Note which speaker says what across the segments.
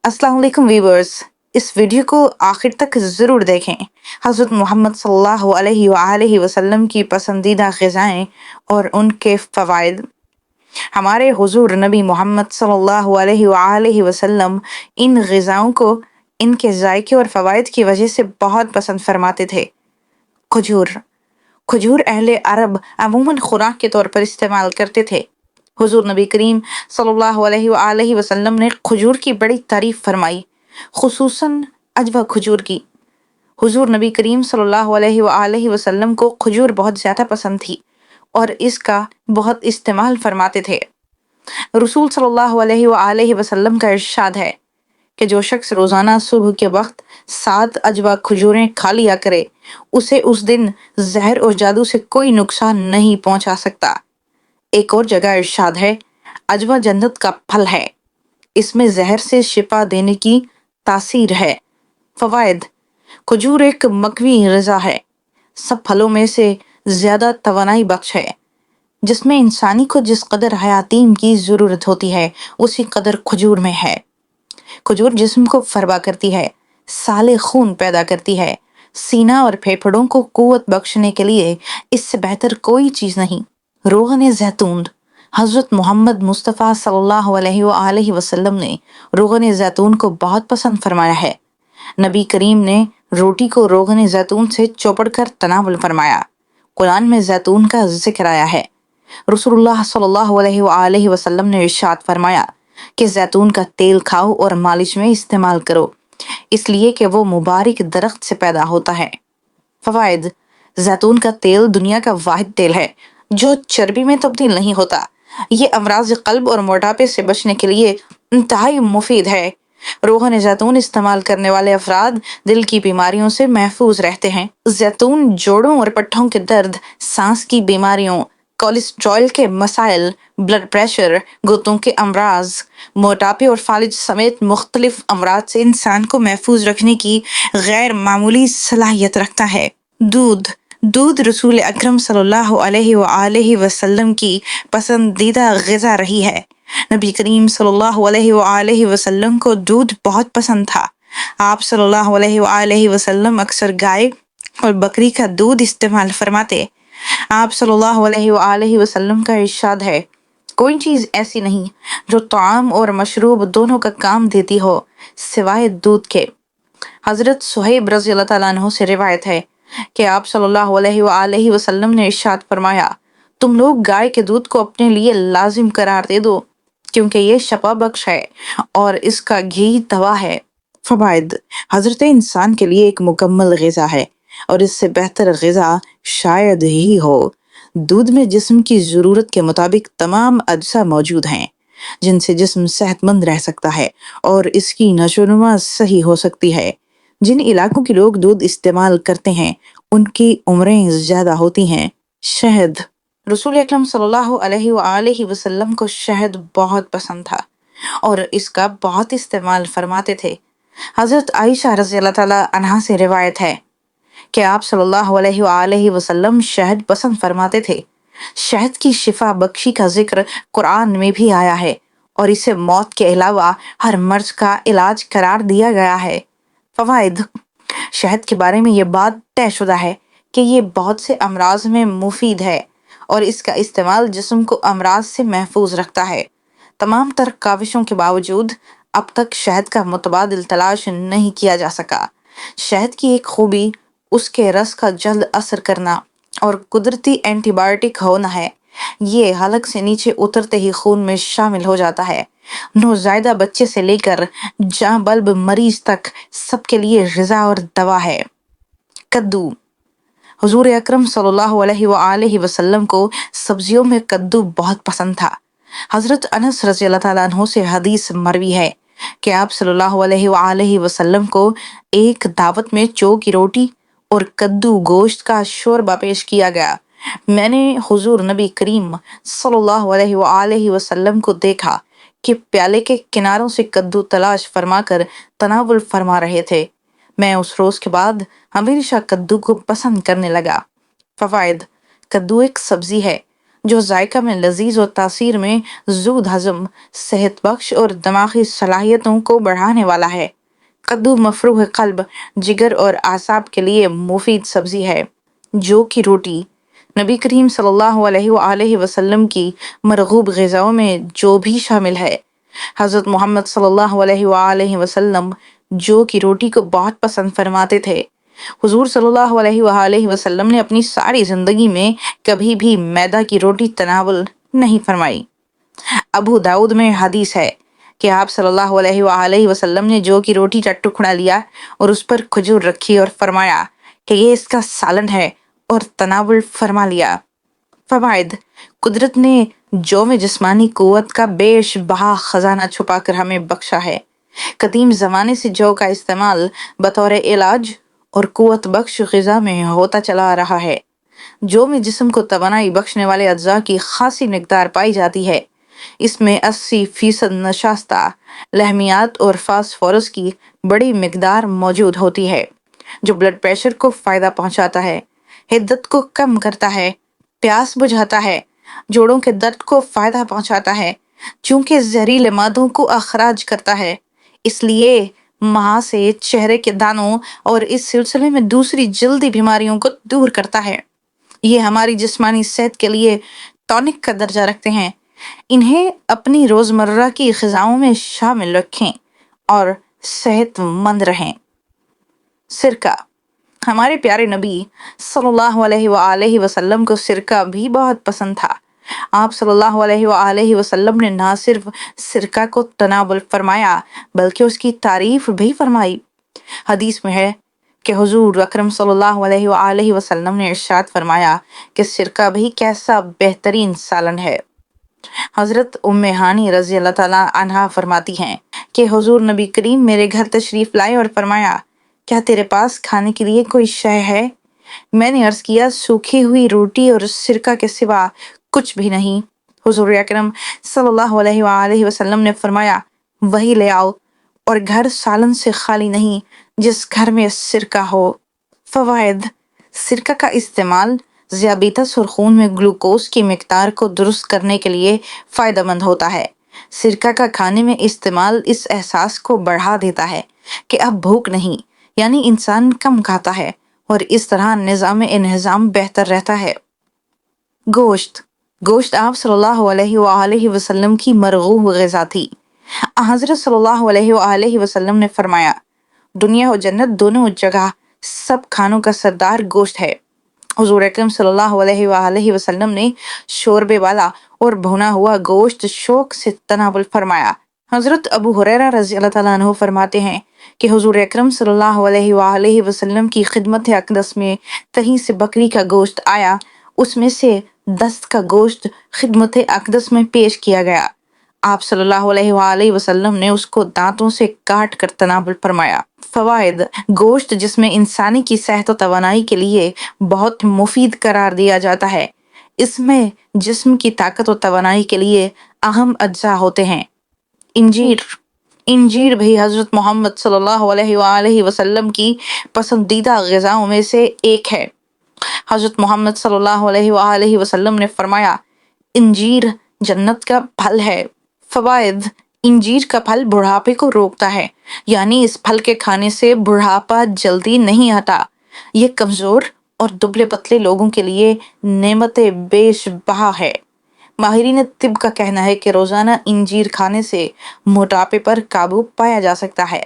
Speaker 1: अस्सलाम वालेकुम व्यूवर्स। इस वीडियो को आखिर तक ज़रूर देखें। हज़रत मोहम्मद सल्लल्लाहु अलैहि वसल्लम की पसंदीदा ग़िज़ाएँ और उनके फ़वाइद। हमारे हुज़ूर नबी मोहम्मद सल्लल्लाहु अलैहि वसल्लम इन ग़िज़ाओं को इनके ज़ायके और फ़वाइद की वजह से बहुत पसंद फरमाते थे। खजूर खजूर अहले अरब अमूमन खुराक के तौर पर इस्तेमाल करते थे। हुजूर नबी करीम सल्लल्लाहु अलैहि वसल्लम ने खजूर की बड़ी तारीफ फरमाई, खुसूसन अजवा खजूर की। हुजूर नबी करीम सल्लल्लाहु अलैहि वसल्लम को खजूर बहुत ज़्यादा पसंद थी और इसका बहुत इस्तेमाल फरमाते थे। रसूल सल्लल्लाहु अलैहि वसल्लम का इरशाद है कि जो शख्स रोजाना सुबह के वक्त 7 अजवा खजूरें खा लिया करे, उसे उस दिन जहर और जादू से कोई नुकसान नहीं पहुंचा सकता। एक और जगह इरशाद है, अजवा जन्नत का फल है, इसमें जहर से शिफा देने की तासीर है। फवायद: खजूर एक मकवी ग़िज़ा है, सब फलों में से ज्यादा तवानाई बख्श है, जिसमें इंसानी को जिस कदर हयातीन की जरूरत होती है उसी कदर खजूर में है। खजूर जिस्म को फरबा करती है, साले खून पैदा करती है, सीना और फेफड़ों को कुव्वत बख्शने के लिए इससे बेहतर कोई चीज नहीं। रोगन जैतून: हजरत मोहम्मद मुस्तफ़ा सल्लल्लाहु अलैहि वसल्लम ने रोगन जैतून को बहुत पसंद फरमाया है। नबी करीम ने रोटी को रोगन जैतून से चौपड़ कर तनावल फरमाया। कुरान में जैतून का जिक्र आया है। रसूलुल्लाह सल्लल्लाहु अलैहि वसल्लम ने इरशाद फरमाया कि जैतून का तेल खाओ और मालिश में इस्तेमाल करो, इसलिए कि वो मुबारक दरख्त से पैदा होता है। फवाइद: जैतून का तेल दुनिया का वाहिद तेल है जो चर्बी में तब्दील नहीं होता। ये अमराज कल्ब और मोटापे से बचने के लिए इंतहाई मुफीद है। रोगन जैतून इस्तेमाल करने वाले अफराद दिल की बीमारियों से महफूज रहते हैं। जैतून जोड़ों और पट्ठों के दर्द, सांस की बीमारियों, कोलेस्ट्रॉल के मसाइल, ब्लड प्रेशर, गुर्दों के अमराज, मोटापे और फालिज समेत मुख्तलिफ अमराज से इंसान को महफूज रखने की गैर मामूली सलाहियत रखता है। दूध दूध रसूल अकरम सल्लल्लाहु अलैहि वसल्लम की पसंदीदा ग़िज़ा रही है। नबी करीम सल्लल्लाहु अलैहि वसल्लम को दूध बहुत पसंद था। आप सल्लल्लाहु अलैहि वसल्लम अक्सर गाय और बकरी का दूध इस्तेमाल फरमाते। आप सल्लल्लाहु अलैहि वसल्लम का इरशाद है, कोई चीज ऐसी नहीं जो ताम और मशरूब दोनों का काम देती हो सिवाय दूध के। हजरत सुहैब रज़ी अल्लाह तआला अन्हु से रिवायत है कि आप सल्लल्लाहु अलैहि वसल्लम ने इरशाद फरमाया, तुम लोग गाय के दूध को अपने लिए लाजिम करार दे दो, क्योंकि ये शफा बख्श है और इसका घी दवा है। फवाइद: हजरत इंसान के लिए एक मुकम्मल ग़िज़ा है और इससे बेहतर ग़िज़ा शायद ही हो। दूध में जिस्म की ज़रूरत के मुताबिक तमाम अज्जा मौजूद हैं, जिनसे जिस्म सेहतमंद रह सकता है और इसकी नशोनुमा सही हो सकती है। जिन इलाकों के लोग दूध इस्तेमाल करते हैं उनकी उम्रें ज्यादा होती हैं। शहद: रसूल अकरम सल्लल्लाहु अलैहि वसल्लम को शहद बहुत पसंद था और इसका बहुत इस्तेमाल फरमाते थे। हजरत आयशा रज़ी अल्लाह तआला अन्हा से रिवायत है कि आप सल्लल्लाहु अलैहि वसल्लम शहद पसंद फरमाते थे। शहद की शिफा बख्शी का जिक्र कुरान में भी आया है और इसे मौत के अलावा हर मर्ज का इलाज करार दिया गया है। फवाइद: शहद के बारे में ये बात तयशुदा है कि ये बहुत से अमराज में मुफीद है और इसका इस्तेमाल जिस्म को अमराज से महफूज रखता है। तमाम तर काविशों के बावजूद अब तक शहद का मुतबादिल तलाश नहीं किया जा सका। शहद की एक खूबी उसके रस का जल्द असर करना और कुदरती एंटीबायोटिक होना है। ये हलक से नीचे उतरते ही खून में शामिल हो जाता है। नौज़ायदा बच्चे से लेकर जाँ बल्ब मरीज तक सबके लिए ग़िज़ा और दवा है। कद्दू: हुजूर अकरम सल्लल्लाहु अलैहि वसल्लम को सब्जियों में कद्दू बहुत पसंद था। हजरत अनस रज़ी अल्लाह तआला अन्हु से हदीस मरवी है कि आप सल्लल्लाहु अलैहि वसल्लम को एक दावत में चौ की रोटी और कद्दू गोश्त का शोरबा पेश किया गया। मैंने हुजूर नबी करीम सल्लल्लाहु अलैहि वसल्लम को देखा कि प्याले के किनारों से कद्दू तलाश फरमाकर तनावुल फरमा रहे थे। मैं उस रोज के बाद हमेशा कद्दू को पसंद करने लगा। फवाइद: कद्दू एक सब्जी है जो जायका में लजीज और तासीर में ज़ूद हज़म, सेहत बख्श और दिमागी सलाहियतों को बढ़ाने वाला है। कद्दू मफरूह कल्ब, जिगर और आसाब के लिए मुफीद सब्जी है। जौ की रोटी, नबी करीम सल्लल्लाहु अलैहि वसल्लम की मरगूब ग़िज़ाओं में जौ भी शामिल है। हज़रत मोहम्मद सल्लल्लाहु अलैहि वसल्लम जौ की रोटी को बहुत पसंद फरमाते थे। हुजूर सल्लल्लाहु अलैहि वसल्लम ने अपनी सारी जिंदगी में कभी भी मैदा की रोटी तनावुल नहीं फरमाई। अबू दाऊद में हदीस है कि आप सल्लल्लाहु अलैहि वसल्लम ने जौ की रोटी का टुकड़ा लिया और उस पर खजूर रखी और फरमाया कि ये इसका सालन है, और तनावुल फरमा लिया। फवाइद, कुदरत ने जौ में जिस्मानी कुव्वत का बेशबहा खजाना छुपा कर हमें बख्शा है। कदीम जमाने से जौ का इस्तेमाल बतौर इलाज और कुव्वत बख्श ग़िज़ा में होता चला आ रहा है। जौ में जिस्म को तवानाई बख्शने वाले अज्जा की खासी मिकदार पाई जाती है। इसमें 80% नशास्ता, लहमियात और फास्फोरस की बड़ी मिकदार मौजूद होती है, जो ब्लड प्रेशर को फायदा पहुंचाता है, हिद्दत को कम करता है, प्यास बुझाता है, जोड़ों के दर्द को फायदा पहुंचाता है, चूंकि जहरीले मादों को अखराज करता है, इसलिए महासे, चेहरे के दानों और इस सिलसिले में दूसरी जल्दी बीमारियों को दूर करता है। ये हमारी जिस्मानी सेहत के लिए टॉनिक का दर्जा रखते हैं। इन्हें अपनी रोजमर्रा की ग़िज़ाओं में शामिल रखें और सेहतमंद रहें। सिरका, हमारे प्यारे नबी सल्लल्लाहु अलैहि वसल्लम को सिरका भी बहुत पसंद था। आप सल्लल्लाहु अलैहि वसल्लम ने ना सिर्फ सिरका को तनावुल फरमाया बल्कि उसकी तारीफ भी फरमाई। हदीस में है कि हुजूर अकरम सल्लल्लाहु अलैहि वसल्लम ने इरशाद फरमाया कि सिरका भी कैसा बेहतरीन सालन है। हजरत उम्मे हानी रजी अल्लाह ताला अन्हा फरमाती हैं कि हुजूर नबी करीम मेरे घर तशरीफ लाए और फरमाया, क्या तेरे पास खाने के लिए कोई शय है? मैंने अर्ज किया, सूखी हुई रोटी और सिरका के सिवा कुछ भी नहीं। हुजूर अकरम सल्लल्लाहु अलैहि वसल्लम ने फरमाया, वही ले आओ, और घर सालन से खाली नहीं जिस घर में सिरका हो। फवाइद, सिरका का इस्तेमाल ज़ियाबितस और खून में ग्लूकोज की मिकदार को दुरुस्त करने के लिए फ़ायदेमंद होता है। सिरका का खाने में इस्तेमाल इस एहसास को बढ़ा देता है कि अब भूख नहीं, यानी इंसान कम खाता है, और इस तरह निज़ाम इंहिज़ाम बेहतर रहता है। गोश्त, गोश्त आप सल्लल्लाहु अलैहि वसल्लम की मरगूब ग़िज़ा थी। हज़रत सल्लल्लाहु अलैहि वसल्लम ने फरमाया, दुनिया और जन्नत दोनों जगह सब खानों का सरदार गोश्त है। हुजूर अकरम सल्लल्लाहु अलैहि वसल्लम ने शोरबे वाला और भुना हुआ गोश्त शौक से तनावुल फरमाया। हजरत अबू हुरैरा रज़ी अल्लाह ताला अन्हु फरमाते हैं कि हुजूर अकरम सल्लल्लाहु अलैहि वसल्लम की खिदमत अक़दस में कहीं से बकरी का गोश्त आया, उसमें से दस्त का गोश्त खिदमत अक़दस में पेश किया गया। आप सल्लल्लाहु अलैहि वसल्लम ने उसको दांतों से काट कर तनावुल फरमाया। फवाइद, गोश्त जिसमें इंसानी की सेहत और तवानाई के लिए बहुत मुफीद करार दिया जाता है, इसमें जिस्म की ताकत और तवानाई के लिए अहम अज्जा होते हैं। इंजीर, इंजीर भी हजरत मोहम्मद सल्लल्लाहु अलैहि वसल्लम की पसंदीदा ग़िज़ाओं में से एक है। हजरत मोहम्मद सल्लल्लाहु अलैहि वसल्लम ने फरमाया, इंजीर जन्नत का फल है। फवाइद, इंजीर का फल बुढ़ापे को रोकता है, यानी इस फल के खाने से बुढ़ापा जल्दी नहीं आता। ये कमजोर और दुबले पतले लोगों के लिए नेमते बेशबहा है। माहिरीन तिब का कहना है कि रोजाना इंजीर खाने से मोटापे पर काबू पाया जा सकता है।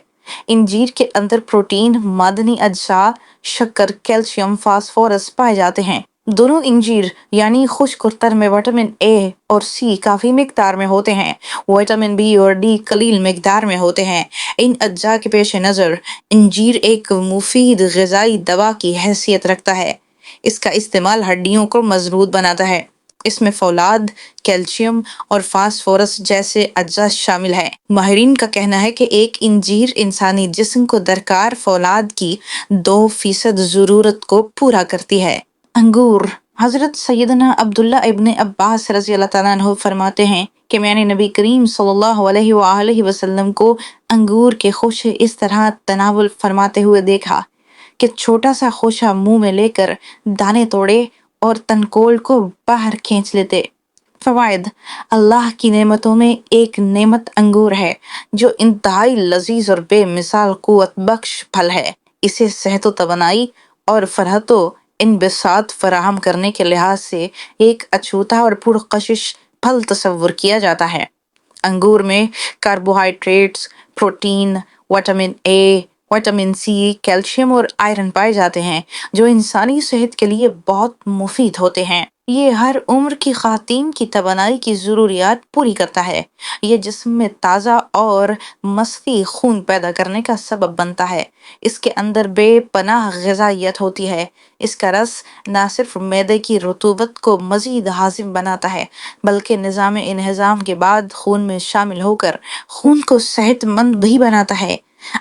Speaker 1: इंजीर के अंदर प्रोटीन, मादनी अज्जा, शक्कर, कैल्शियम, फास्फोरस पाए जाते हैं। दोनों इंजीर यानी खुश्क और तर में विटामिन ए और सी काफी मिकदार में होते हैं। विटामिन बी और डी कलील मिकदार में होते हैं। इन अज्जा के पेश नज़र इंजीर एक मुफीद ग़िज़ाई दवा की हैसियत रखता है। इसका इस्तेमाल हड्डियों को मजबूत बनाता है। इसमें फौलाद, कैल्शियम और फास्फोरस जैसे अज्जा शामिल हैं। माहिरीन का कहना है कि एक इंजीर इंसानी जिस्म को दरकार फौलाद की 2% ज़रूरत को पूरा करती है। अंगूर, हजरत सैयदना अब्दुल्ला इब्न अब्बास रज़ी अल्लाह ताला अन्हु फरमाते हैं कि मैंने नबी करीम सल्लल्लाहु अलैहि वसल्लम को अंगूर के खोशे इस तरह तनावुल फरमाते हुए देखा कि छोटा सा खोशा मुंह में लेकर दाने तोड़े اور تنکول کو باہر کھینچ لیتے۔ فوائد: اللہ کی نعمتوں میں ایک نعمت انگور ہے جو انتہائی لذیذ اور بے مثال قوت بخش پھل ہے۔ اسے صحت و توانائی اور فرحت و انبساط فراہم کرنے کے لحاظ سے ایک اچھوتا اور پرکشش پھل تصور کیا جاتا ہے۔ انگور میں carbohydrates, protein, vitamin A, vitamin C, calcium اور آئرن پائے جاتے ہیں جو انسانی صحت کے لیے بہت مفید ہوتے ہیں۔ یہ ہر عمر کی خواتین کی توانائی کی ضروریات پوری کرتا ہے۔ یہ جسم میں تازہ اور مصفی خون پیدا کرنے کا سبب بنتا ہے۔ اس کے اندر بے پناہ غذائیت ہوتی ہے۔ اس کا رس نہ صرف معدے کی رطوبت کو مزید ہاضم بناتا ہے بلکہ نظام انہضام کے بعد خون میں شامل ہو کر خون کو صحت مند بھی بناتا ہے۔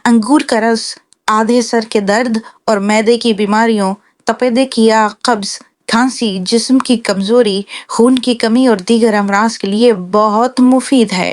Speaker 1: انگور کا رس آدھے سر کے درد اور معدے کی بیماریوں، تپیدق یا قبض، کھانسی، جسم کی کمزوری، خون کی کمی اور دیگر امراض کے لیے بہت مفید ہے۔